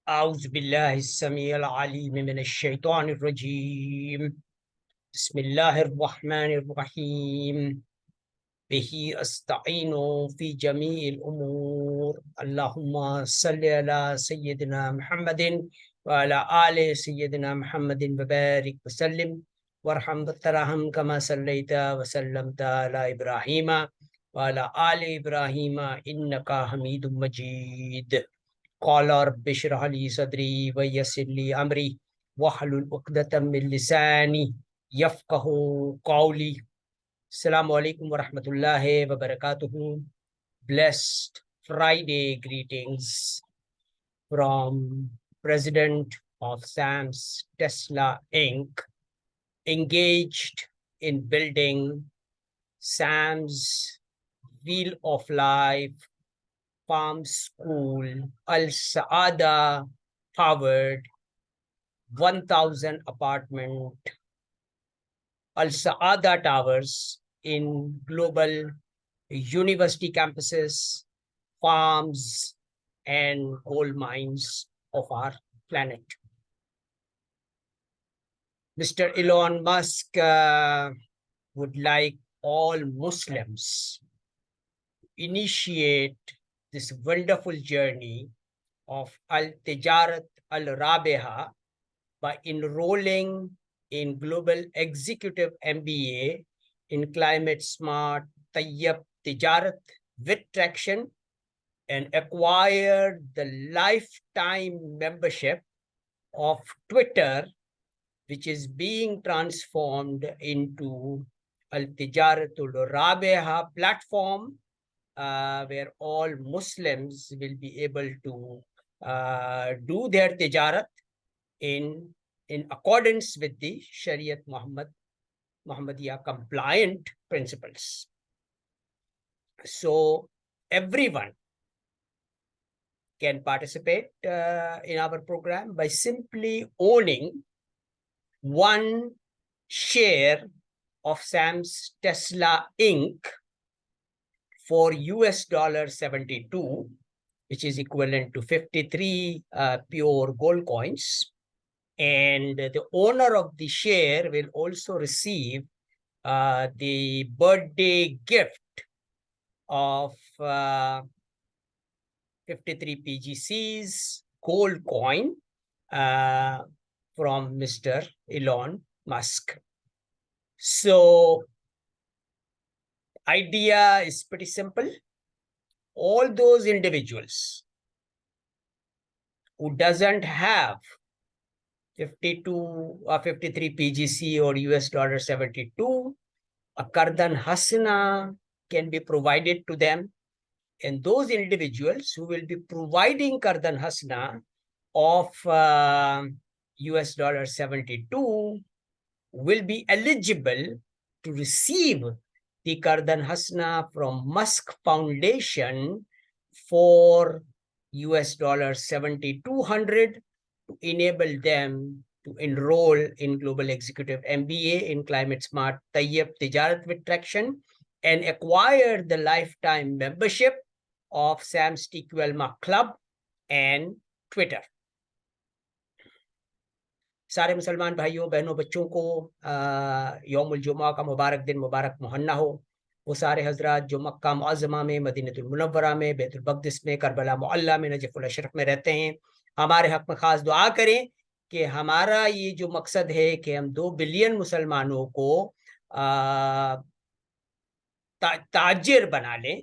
أعوذ بالله السميع العليم من الشيطان الرجيم. بسم الله الرحمن الرحيم. به أستعين في جميع الأمور. اللهم صل على سيدنا محمد وعلى آل سيدنا محمد وبارك وسلم وارحم وترحم كما صليت وسلمت على إبراهيم وعلى آل إبراهيم إنك حميد مجيد. قال رب اشرح لي صدري ويسر لي أمري واحلل عقدة من لساني يفقه قولي. Assalamu alaikum wa rahmatullahi wa barakatuhu. Blessed Friday greetings from President of SAMS Tesla Inc., engaged in building SAMS Wheel of Life Farm School, Al Saadah powered 1,000 apartment Al Saadah towers in global university campuses, farms, and coal mines of our planet. Mr. Elon Musk would like all Muslims to initiate this wonderful journey of Al-Tijarat Al-Rabiha by enrolling in Global Executive MBA in Climate Smart Tayyab Tijarat with Traction, and acquired the lifetime membership of Twitter, which is being transformed into Al-Tijaratul Rabiha platform, where all Muslims will be able to do their tijarat in accordance with the Shariat Muhammadiyah compliant principles. So everyone can participate in our program by simply owning one share of SAMS Tesla Inc. for $72, which is equivalent to 53 pure gold coins. And the owner of the share will also receive the birthday gift of 53 PGCs gold coin from Mr. Elon Musk. So idea is pretty simple. All those individuals who doesn't have 52 or 53 PGC or $72, a Kardan Hasana can be provided to them. And those individuals who will be providing Kardan Hasana of $72 will be eligible to receive the Kardan Hasana from Musk Foundation for $7,200 to enable them to enroll in Global Executive MBA in Climate Smart Tayyab Tijarat with Traction and acquire the lifetime membership of SAMS TQL Club and Twitter. सारे मुसलमान भाइयों बहनों बच्चों को यौमुल जुमा का मुबारक दिन मुबारक मुहन्ना हो। वो सारे हजरात जो मक्का मुअज़्ज़मा में, मदीनतुल मुनव्वरा में, बैतुल मक़दिस में, करबला मुअल्ला में, नजफ़ुल अशरफ में रहते हैं, हमारे हक़ में ख़ास दुआ करें कि हमारा ये जो मकसद है कि हम 2 बिलियन मुसलमानों को ताजिर बना लें,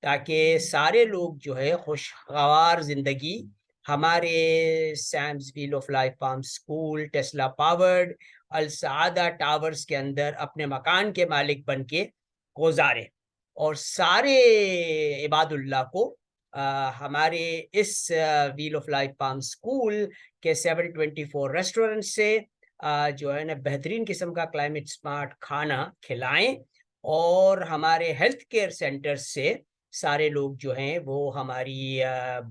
ताकि सारे लोग जो है खुशगवार ज़िंदगी हमारे Sam's wheel of life farm school Tesla powered Al Saada towers के अंदर अपने मकान के मालिक बन के गुजारे, और सारे इबादुल्लाह को हमारे इस wheel of life farm school के 724 रेस्टोरेंट से जो है ना बेहतरीन किस्म का क्लाइमेट स्मार्ट खाना खिलाएं, और हमारे हेल्थ केयर सेंटर से सारे लोग जो हैं वो हमारी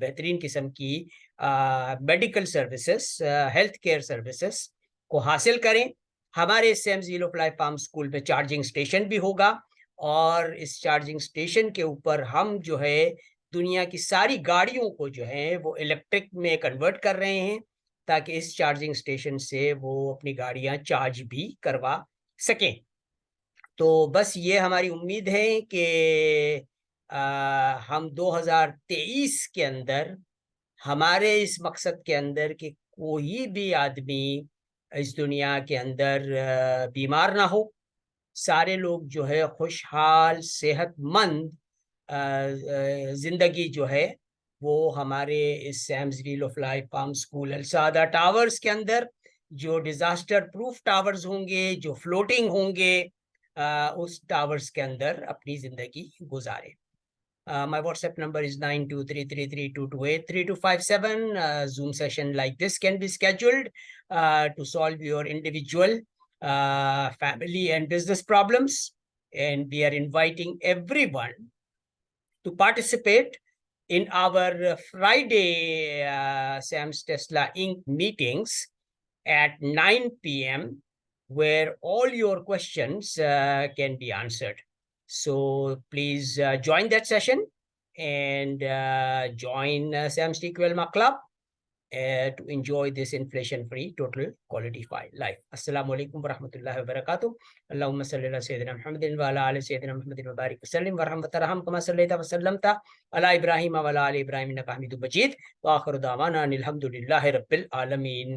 बेहतरीन किस्म की medical services, health care services को हासिल करें। हमारे Sam's wheel of life farm school में चार्जिंग स्टेशन भी होगा, और इस चार्जिंग स्टेशन के ऊपर हम जो है دنیا کی ساری گاڑیوں کو جو ہے وہ الیکٹرک میں کنورٹ کر رہے ہیں تاکہ اس چارجنگ اسٹیشن سے وہ اپنی گاڑیاں چارج بھی کروا سکیں. تو بس یہ ہماری امید ہے کہ ہم 2023 کے اندر ہمارے اس مقصد کے اندر کہ کوئی بھی آدمی اس دنیا کے اندر بیمار نہ ہو, سارے لوگ جو ہے خوشحال صحت مند زندگی جو ہے وہ ہمارے اس Sam's wheel of life farm school Al Saada towers کے اندر, جو ڈیزاسٹر پروف ٹاورز ہوں گے, جو فلوٹنگ ہوں گے, اس ٹاورز کے اندر اپنی زندگی گزارے. My WhatsApp number is 923332283257. Zoom session like this can be scheduled to solve your individual, family and business problems. And we are inviting everyone to participate in our Friday SAMS Tesla Inc. meetings at 9 p.m. where all your questions can be answered. So please join that session and join SAMS TQL Club to enjoy this inflation-free total quality life. Assalamu alaikum wa rahmatullahi wa barakatuh. Allahumma salli ala Sayyidina Muhammadin wa ala ali Sayyidina Muhammadin wa barik wa sallim wa rahmataraham kama sallaita wa sallamta ala Ibrahim wa ala ali Ibrahim innaka Hamidum Majid. Wa akhiru da'wana alhamdulillahi rabbil alamin.